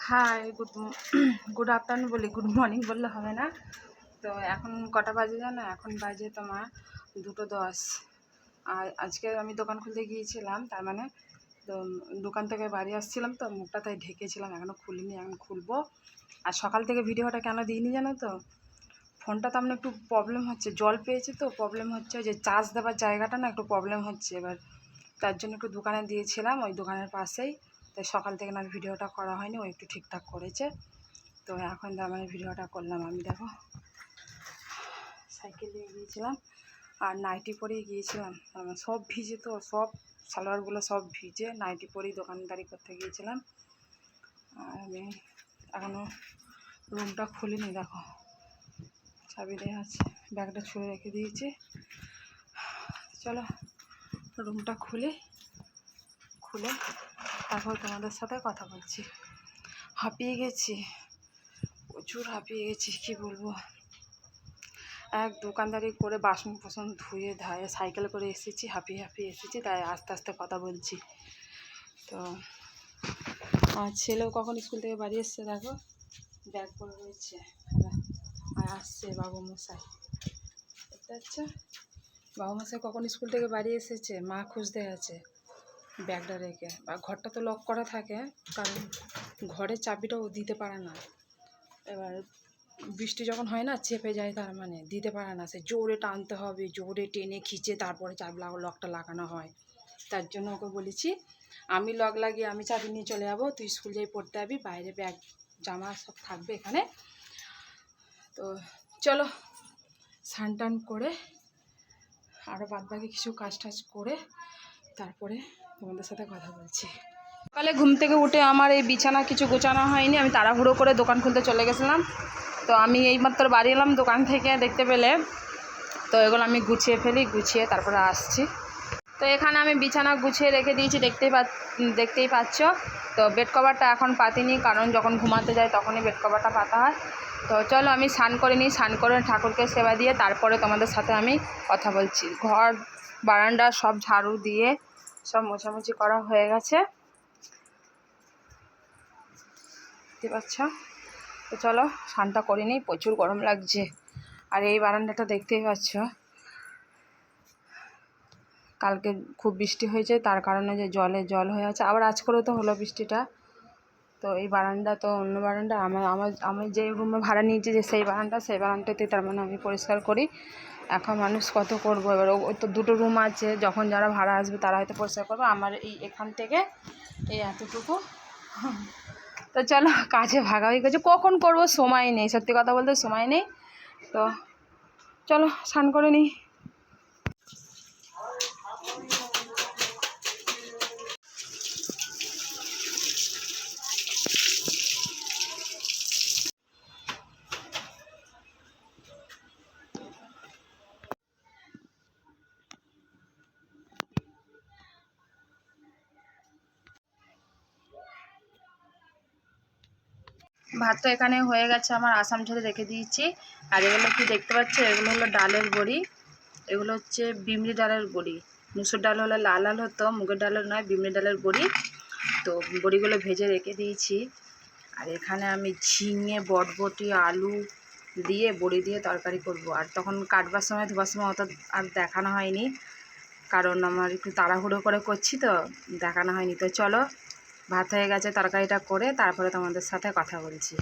Hi good afternoon বলি, good morning বললে হবে না। তো এখন কটা বাজে জানো? এখন বাজে তোমার 2:10। আর আজকে আমি দোকান খুলতে গিয়েছিলাম, তার মানে তো দোকান থেকে বাড়ি আসছিলাম, তো মুখটা তাই ঢেকেছিলাম, এখনও খুলিনি, এখন খুলবো। আর সকাল থেকে ভিডিওটা কেন দিইনি জানো তো? ফোনটা তো আমার একটু প্রবলেম হচ্ছে, জল পেয়েছে তো প্রবলেম হচ্ছে, যে চার্জ দেওয়ার জায়গাটা না একটু প্রবলেম হচ্ছে। এবার তার জন্য একটু দোকানে দিয়েছিলাম, ওই দোকানের পাশেই। তাই সকাল থেকে না ভিডিওটা করা হয়নি, ও একটু ঠিকঠাক করেছে। তো এখন তার মানে ভিডিওটা করলাম। আমি দেখো সাইকেল নিয়ে গিয়েছিলাম আর নাইটি পরেই গিয়েছিলাম, সব ভিজে, তো সব সালোয়ারগুলো সব ভিজে, নাইটি পরেই দোকানদারি করতে গিয়েছিলাম। আর আমি এখনও রুমটা খুলিনি, দেখো চাবি দেওয়া আছে, ব্যাগটা ছুঁড়ে রেখে দিয়েছি। চলো রুমটা খুলে তারপর তোমাদের সাথে কথা বলছি। হাঁপিয়ে গেছি, প্রচুর হাঁপিয়ে গেছি, কী বলবো। এক দোকানদারি করে বাসন ধুয়ে ধায়ে সাইকেল করে এসেছি, হাঁপিয়ে এসেছি, তাই আস্তে আস্তে কথা বলছি। তো আর ছেলেও কখন স্কুল থেকে বাড়ি এসছে, দেখো ব্যাগ পরে রয়েছে, আর আসছে বাবুমশাই। দেখতে পাচ্ছ, বাবুমশাই কখন স্কুল থেকে বাড়ি এসেছে, মা খুঁজতে গেছে ব্যাগটা রেখে। আর ঘরটা তো লক করা থাকে, কারণ ঘরের চাবিটাও দিতে পারে না। এবার বৃষ্টি যখন হয় না চেপে যায়, তার মানে দিতে পারে না, সে জোরে টানতে হবে, জোরে টেনে খিচে তারপরে লকটা লাগানো হয়। তার জন্য ওকে বলেছি আমি লক লাগিয়ে আমি চাবি নিয়ে চলে যাবো, তুই স্কুল যাই পড়তে যাবি, বাইরে ব্যাগ জামা সব থাকবে এখানে। তো চলো স্নান টান করে আরও বাদবাকি কিছু কাজ টাজ করে তারপরে তোমাদের সাথে কথা বলছি। সকালে ঘুম থেকে উঠে আমার এই বিছানা কিছু গোছানো হয়নি, আমি তাড়াহুড়ো করে দোকান খুলতে চলে গেছিলাম। তো আমি এইমাত্র বাড়ি এলাম দোকান থেকে, দেখতে পেলে। তো এগুলো আমি গুছিয়ে ফেলি, গুছিয়ে তারপরে আসছি। তো এখানে আমি বিছানা গুছিয়ে রেখে দিয়েছি, দেখতেই পাচ্ছ। তো বেড কভারটা এখন পাতিনি, কারণ যখন ঘুমাতে যায় তখনই বেড কভারটা পাতা হয়। তো চলো আমি স্নান করে নিই, স্নান করে ঠাকুরকে সেবা দিয়ে তারপরে তোমাদের সাথে আমি কথা বলছি। ঘর বারান্দা সব ঝাড়ু দিয়ে সব মোছামুছি করা হয়ে গেছে, দেখতে পাচ্ছ। তো চলো স্নানটা করে নিই, প্রচুর গরম লাগছে। আর এই বারান্দাটা দেখতেই পাচ্ছ, কালকে খুব বৃষ্টি হয়েছে, তার কারণে যে জল হয়ে আছে, আবার আজ করেও তো হলো বৃষ্টিটা। তো এই বারান্দা তো অন্য বারান্দা, আমি যে রুমে ভাড়া নিয়েছি, যে সেই বারান্দাতে তার মানে আমি পরিষ্কার করি। এখন মানুষ কত করবো, এবার ওই তো দুটো রুম আছে, যখন যারা ভাড়া আসবে তারা হয়তো পরিষ্কার করবে, আমার এখান থেকে এই এতটুকু। তো চলো কাজে ভাগাভাগি করছি, কখন করবো সময় নেই, সত্যি কথা বলতে সময় নেই। তো চলো স্নান করে নিই। ভাতটা এখানে হয়ে গেছে, আমার আসাম ঝরে রেখে দিয়েছি। আর এগুলো কি দেখতে পাচ্ছ, এগুলো হলো ডালের বড়ি, এগুলো হচ্ছে বিমড়ি ডালের বড়ি। মুসুর ডাল হলে লাল লাল হতো, মুগের ডালের নয়, বিমড়ি ডালের বড়ি। তো বড়িগুলো ভেজে রেখে দিয়েছি। আর এখানে আমি ঝিঙে, বটবটি, আলু দিয়ে বড়ি দিয়ে তরকারি করব। আর তখন কাটবার সময় ধোবার সময় অত আর দেখানো হয়নি, কারণ আমার একটু তাড়াহুড়ো করে করছি, তো দেখানো হয়নি। তো চলো ভাত হয়ে গেছে, তরকারিটা করে তারপরে তোমাদের সাথে কথা বলছি।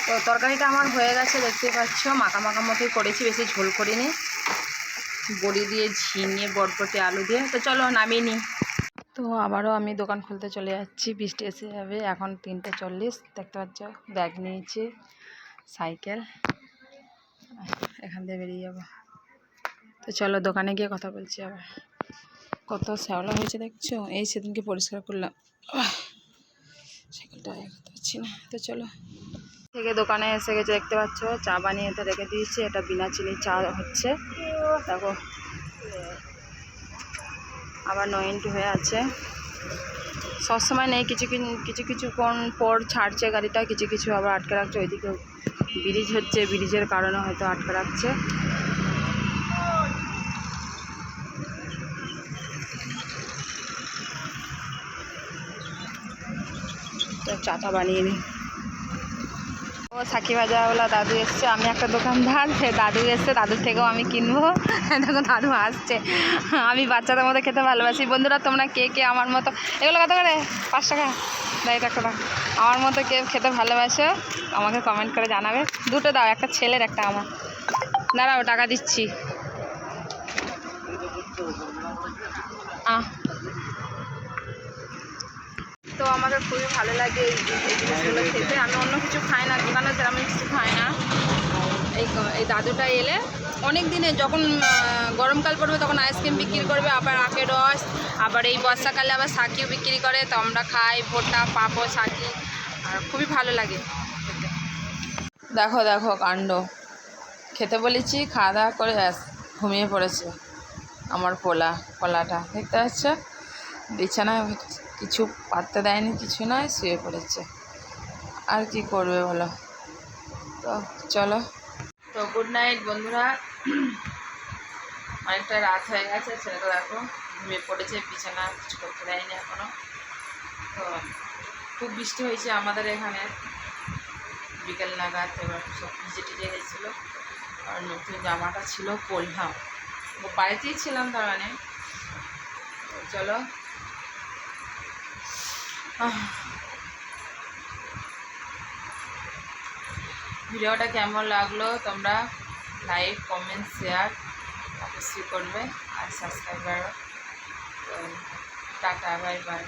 তো তরকারিটা আমার হয়ে গেছে, দেখতেই পাচ্ছ, মাখা মতোই করেছি, বেশি ঝোল করিনি। বড়ি দিয়ে, ঝিঙে, বটবটি, আলু দিয়ে। তো চলো নামিয়ে নিই। তো আবারও আমি দোকান খুলতে চলে যাচ্ছি, বৃষ্টি এসে যাবে। এখন 3:40, দেখতে পাচ্ছ, ব্যাগ নিয়েছি, সাইকেল, এখান থেকে বেরিয়ে যাব। তো চলো দোকানে গিয়ে কথা বলছি। আবার কত শ্যাওলা হয়েছে দেখছো, এই সেদিনকে পরিষ্কার করলাম, সাইকেলটা করতে পারছি না। তো চলো থেকে দোকানে এসে গেছে, দেখতে পাচ্ছ, চা বানিয়ে তো রেখে দিয়েছি, এটা বিনা চিনি চা হচ্ছে, দেখো আবার 9 হয়ে আছে। সবসময় নেই, কিছুক্ষণ পর ছাড়ছে গাড়িটা, কিছু আবার আটকে রাখছে। ওইদিকে ব্রিজ হচ্ছে, ব্রিজের কারণে হয়তো আটকে রাখছে। তো চাটা বানিয়ে নিই। ও সাকি ভাজাওয়ালা দাদু এসছে, আমি একটা দোকানদার, সে দাদু এসছে, দাদুর থেকেও আমি কিনবো। দেখো দাদু আসছে। আমি বাচ্চাদের মতো খেতে ভালোবাসি। বন্ধুরা তোমরা কে কে আমার মতো, এগুলো কত করে? 5 টাকা। দাই টাকা। আমার মতো কে খেতে ভালোবাসো আমাকে কমেন্ট করে জানাবে। দুটো দাও, একটা ছেলের একটা আমার। দাঁড়াও টাকা দিচ্ছি। তো আমাকে খুবই ভালো লাগে এই জিনিসগুলো খেতে। আমি অন্য কিছু খাই না, দোকানে আমি কিছু খাই না। এই দাদুটা এলে অনেক দিনে, যখন গরমকাল পড়বে তখন আইসক্রিম বিক্রি করবে, আবার আখের রস, আবার এই বর্ষাকালে আবার সাকিও বিক্রি করে। তো আমরা খাই ভুট্টা, পাঁপড়, সাকি, আর খুবই ভালো লাগে খেতে। দেখো দেখো কাণ্ড, খেতে বলেছি, খাওয়া দাওয়া করে ঘুমিয়ে পড়েছে আমার পোলাটা, দেখতে পাচ্ছ? বিছানায় কিছু পাত্তা দেয়নি, কিছু নয়, শুয়ে পড়েছে। আর কি করবে বলো? তো চলো, তো গুড নাইট বন্ধুরা। অনেকটা রাত হয়ে গেছে, ছেলেটা দেখো ঘুমিয়ে পড়েছে, বিছানা কিছু করতে দেয়নি এখনো। তো খুব বৃষ্টি হয়েছে আমাদের এখানে বিকেল নাগাদ, এবার সব ভিজে টিজে গেছিলো। আর নতুন জামাটা ছিল পরলাম, বাড়িতেই ছিলাম তার মানে। চলো, ভিডিওটা কেমন লাগলো তোমরা লাইক, কমেন্ট, শেয়ার অবশ্যই করবে, আর সাবস্ক্রাইবার। Tata, bye bye.